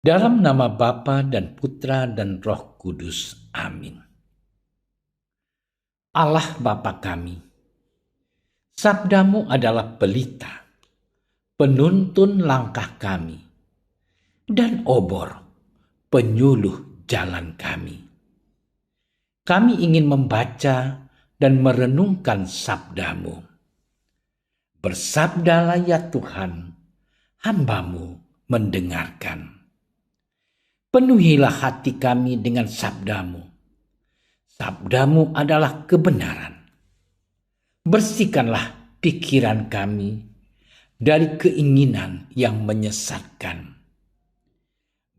Dalam nama Bapa dan Putra dan Roh Kudus. Amin. Allah Bapa kami, sabdamu adalah pelita, penuntun langkah kami, dan obor, penyuluh jalan kami. Kami ingin membaca dan merenungkan sabdamu. Bersabdalah ya Tuhan, hamba-Mu mendengarkan. Penuhilah hati kami dengan sabdamu. Sabdamu adalah kebenaran. Bersihkanlah pikiran kami dari keinginan yang menyesatkan.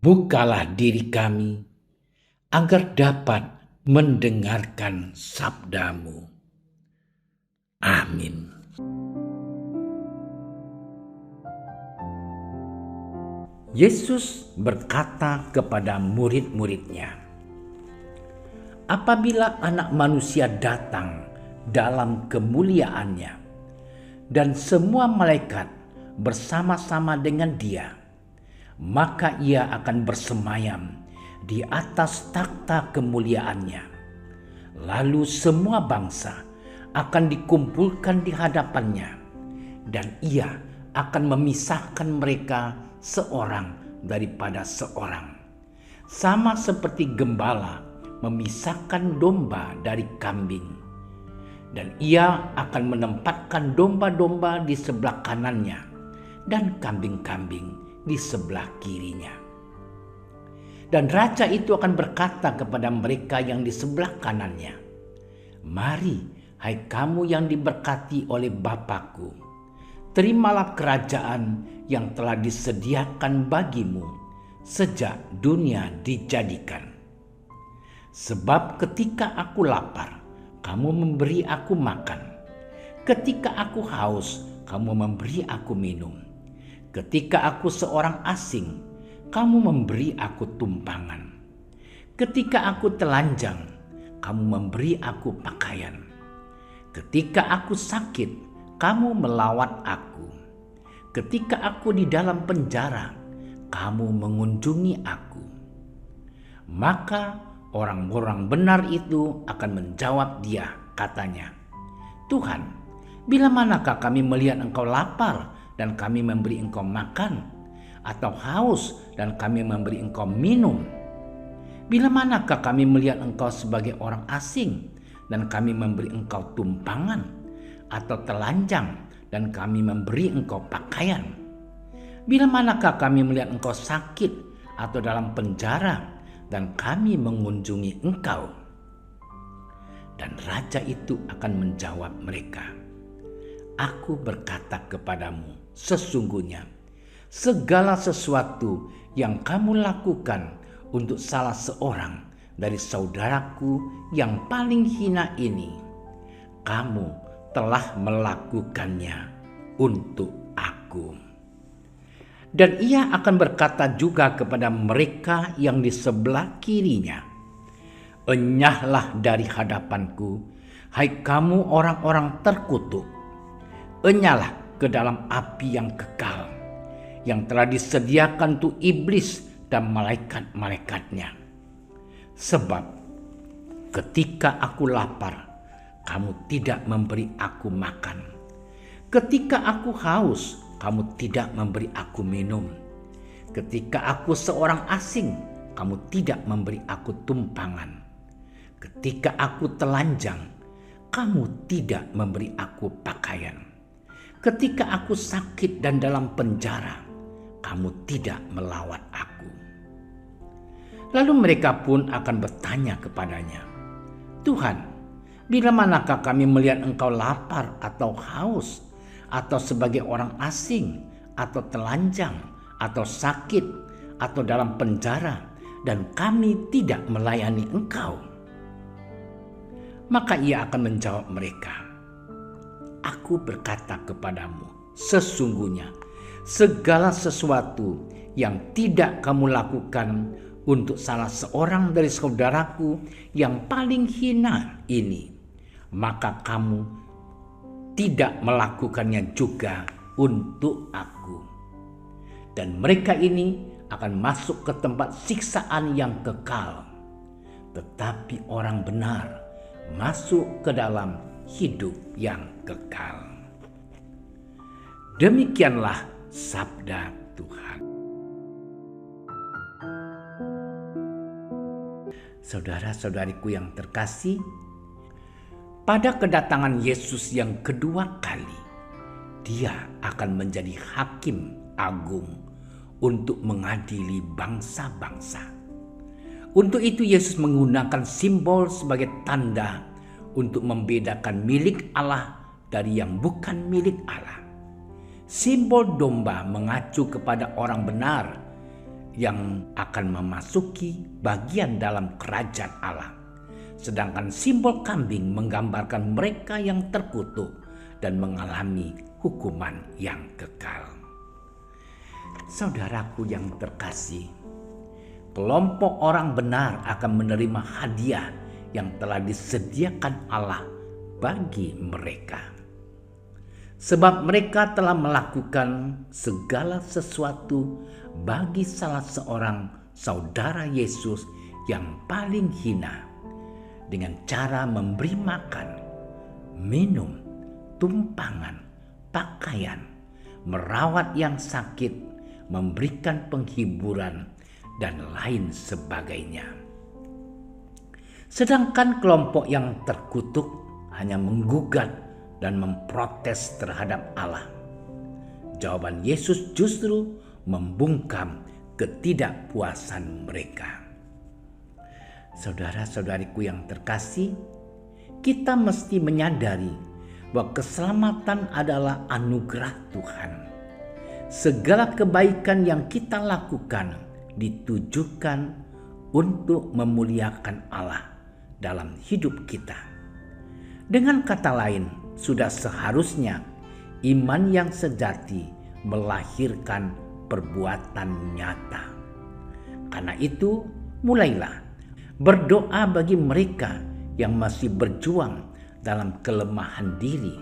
Bukalah diri kami agar dapat mendengarkan sabdamu. Amin. Yesus berkata kepada murid-muridnya, apabila Anak Manusia datang dalam kemuliaannya dan semua malaikat bersama-sama dengan Dia, maka Ia akan bersemayam di atas takhta kemuliaannya. Lalu semua bangsa akan dikumpulkan di hadapannya, dan Ia akan memisahkan mereka seorang daripada seorang, sama seperti gembala memisahkan domba dari kambing. Dan Ia akan menempatkan domba-domba di sebelah kanannya dan kambing-kambing di sebelah kirinya. Dan raja itu akan berkata kepada mereka yang di sebelah kanannya, mari, hai kamu yang diberkati oleh Bapa-Ku, terimalah kerajaan yang telah disediakan bagimu sejak dunia dijadikan. Sebab ketika aku lapar, kamu memberi aku makan. Ketika aku haus, kamu memberi aku minum. Ketika aku seorang asing, kamu memberi aku tumpangan. Ketika aku telanjang, kamu memberi aku pakaian. Ketika aku sakit, kamu melawat aku. Ketika aku di dalam penjara, kamu mengunjungi aku. Maka orang-orang benar itu akan menjawab Dia, katanya, Tuhan, bila manakah kami melihat Engkau lapar dan kami memberi Engkau makan, atau haus dan kami memberi Engkau minum? Bila manakah kami melihat Engkau sebagai orang asing dan kami memberi Engkau tumpangan, atau telanjang dan kami memberi Engkau pakaian? Bila manakah kami melihat Engkau sakit atau dalam penjara dan kami mengunjungi Engkau? Dan raja itu akan menjawab mereka, aku berkata kepadamu, sesungguhnya segala sesuatu yang kamu lakukan untuk salah seorang dari saudaraku yang paling hina ini, kamu telah melakukannya untuk aku. Dan Ia akan berkata juga kepada mereka yang di sebelah kirinya, enyahlah dari hadapanku, hai kamu orang-orang terkutuk. Enyahlah ke dalam api yang kekal, yang telah disediakan untuk iblis dan malaikat-malaikatnya. Sebab ketika aku lapar, kamu tidak memberi aku makan. Ketika aku haus, kamu tidak memberi aku minum. Ketika aku seorang asing, kamu tidak memberi aku tumpangan. Ketika aku telanjang, kamu tidak memberi aku pakaian. Ketika aku sakit dan dalam penjara, kamu tidak melawat aku. Lalu mereka pun akan bertanya kepadanya, Tuhan, bila manakah kami melihat Engkau lapar atau haus, atau sebagai orang asing, atau telanjang, atau sakit, atau dalam penjara, dan kami tidak melayani Engkau? Maka Ia akan menjawab mereka, aku berkata kepadamu, sesungguhnya segala sesuatu yang tidak kamu lakukan untuk salah seorang dari saudaraku yang paling hina ini, maka kamu tidak melakukannya juga untuk aku. Dan mereka ini akan masuk ke tempat siksaan yang kekal, tetapi orang benar masuk ke dalam hidup yang kekal. Demikianlah sabda Tuhan. Saudara-saudariku yang terkasih, pada kedatangan Yesus yang kedua kali, Dia akan menjadi hakim agung untuk mengadili bangsa-bangsa. Untuk itu Yesus menggunakan simbol sebagai tanda untuk membedakan milik Allah dari yang bukan milik Allah. Simbol domba mengacu kepada orang benar yang akan memasuki bagian dalam kerajaan Allah. Sedangkan simbol kambing menggambarkan mereka yang terkutuk dan mengalami hukuman yang kekal. Saudaraku yang terkasih, kelompok orang benar akan menerima hadiah yang telah disediakan Allah bagi mereka. Sebab mereka telah melakukan segala sesuatu bagi salah seorang saudara Yesus yang paling hina dengan cara memberi makan, minum, tumpangan, pakaian, merawat yang sakit, memberikan penghiburan, dan lain sebagainya. Sedangkan kelompok yang terkutuk hanya menggugat dan memprotes terhadap Allah. Jawaban Yesus justru membungkam ketidakpuasan mereka. Saudara-saudariku yang terkasih, kita mesti menyadari bahwa keselamatan adalah anugerah Tuhan. Segala kebaikan yang kita lakukan ditujukan untuk memuliakan Allah dalam hidup kita. Dengan kata lain, sudah seharusnya iman yang sejati melahirkan perbuatan nyata. Karena itu, mulailah berdoa bagi mereka yang masih berjuang dalam kelemahan diri,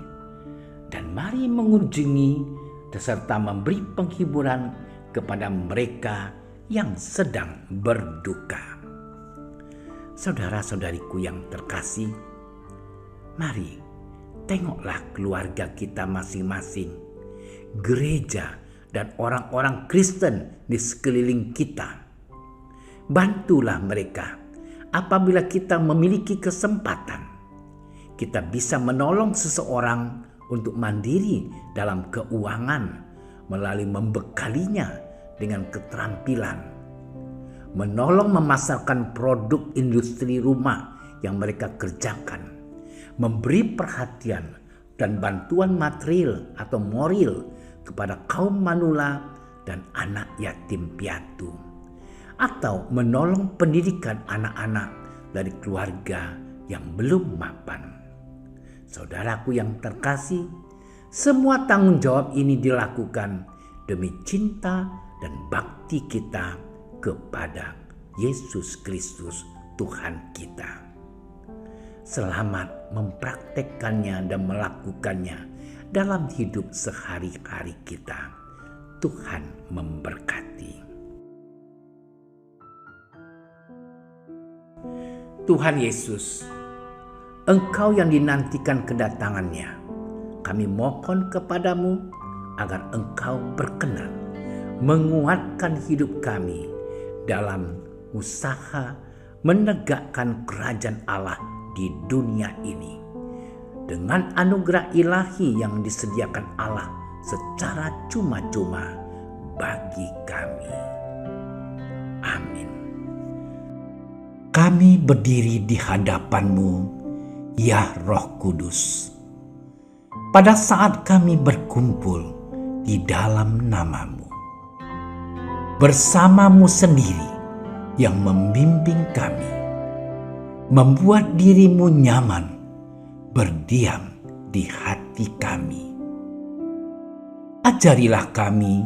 dan mari mengunjungi serta memberi penghiburan kepada mereka yang sedang berduka. Saudara-saudariku yang terkasih, mari tengoklah keluarga kita masing-masing, gereja dan orang-orang Kristen di sekeliling kita. Bantulah mereka. Apabila kita memiliki kesempatan, kita bisa menolong seseorang untuk mandiri dalam keuangan melalui membekalinya dengan keterampilan, menolong memasarkan produk industri rumah yang mereka kerjakan, memberi perhatian dan bantuan material atau moral kepada kaum manula dan anak yatim piatu, atau menolong pendidikan anak-anak dari keluarga yang belum mapan. Saudaraku yang terkasih, semua tanggung jawab ini dilakukan demi cinta dan bakti kita kepada Yesus Kristus Tuhan kita. Selamat mempraktekkannya dan melakukannya dalam hidup sehari-hari kita. Tuhan memberkati. Tuhan Yesus, Engkau yang dinantikan kedatangannya, kami mohon kepadamu agar Engkau berkenan menguatkan hidup kami dalam usaha menegakkan kerajaan Allah di dunia ini dengan anugerah ilahi yang disediakan Allah secara cuma-cuma bagi kami. Amin. Kami berdiri di hadapan-Mu, ya Roh Kudus, pada saat kami berkumpul di dalam nama-Mu. Bersama-Mu sendiri yang membimbing kami, membuat diri-Mu nyaman berdiam di hati kami. Ajarilah kami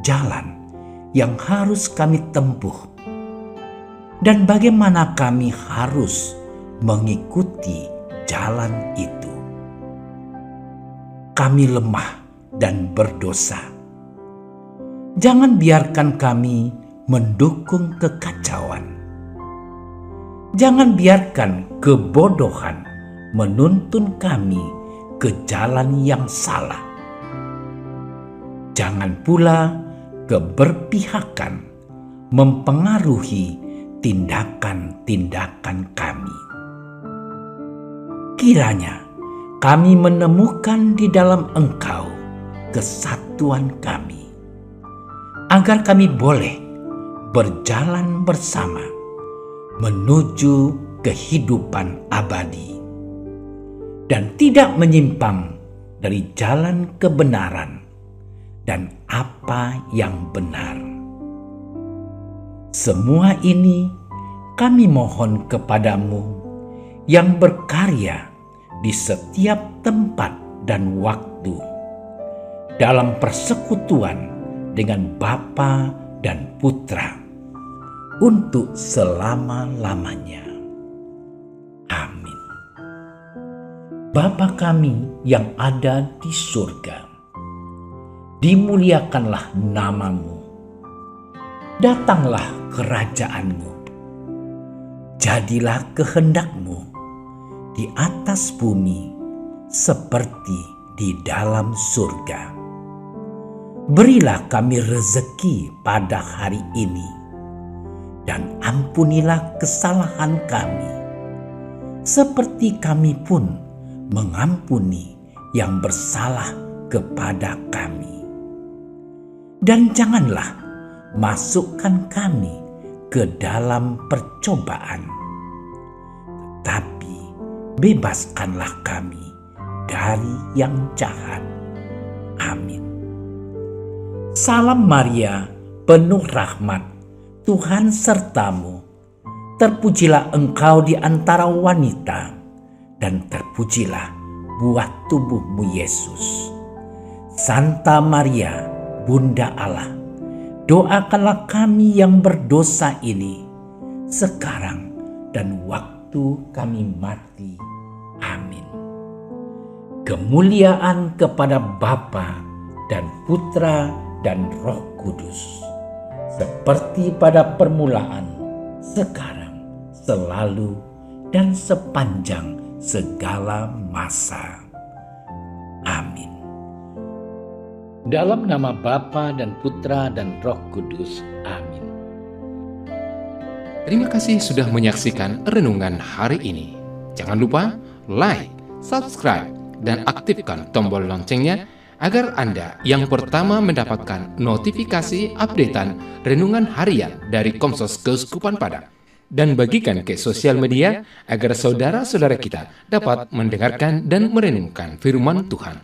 jalan yang harus kami tempuh dan bagaimana kami harus mengikuti jalan itu. Kami lemah dan berdosa. Jangan biarkan kami mendukung kekacauan. Jangan biarkan kebodohan menuntun kami ke jalan yang salah. Jangan pula keberpihakan mempengaruhi tindakan-tindakan kami. Kiranya kami menemukan di dalam Engkau kesatuan kami, agar kami boleh berjalan bersama menuju kehidupan abadi dan tidak menyimpang dari jalan kebenaran dan apa yang benar. Semua ini kami mohon kepadamu yang berkarya di setiap tempat dan waktu dalam persekutuan dengan Bapa dan Putra untuk selama-lamanya. Amin. Bapa kami yang ada di surga, dimuliakanlah namamu. Datanglah kerajaanmu. Jadilah kehendakmu di atas bumi seperti di dalam surga. Berilah kami rezeki pada hari ini, dan ampunilah kesalahan kami, seperti kami pun mengampuni yang bersalah kepada kami. Dan janganlah masukkan kami ke dalam percobaan, tetapi bebaskanlah kami dari yang jahat. Amin. Salam Maria, penuh rahmat, Tuhan sertamu. Terpujilah engkau di antara wanita, dan terpujilah buah tubuhmu Yesus. Santa Maria, Bunda Allah, doakanlah kami yang berdosa ini, sekarang dan waktu kami mati. Amin. Kemuliaan kepada Bapa dan Putra dan Roh Kudus, seperti pada permulaan, sekarang, selalu, dan sepanjang segala masa. Amin. Dalam nama Bapa dan Putra dan Roh Kudus. Amin. Terima kasih sudah menyaksikan renungan hari ini. Jangan lupa like, subscribe, dan aktifkan tombol loncengnya agar Anda yang pertama mendapatkan notifikasi updatean renungan harian dari Komsos Keuskupan Padang. Dan bagikan ke sosial media agar saudara-saudara kita dapat mendengarkan dan merenungkan firman Tuhan.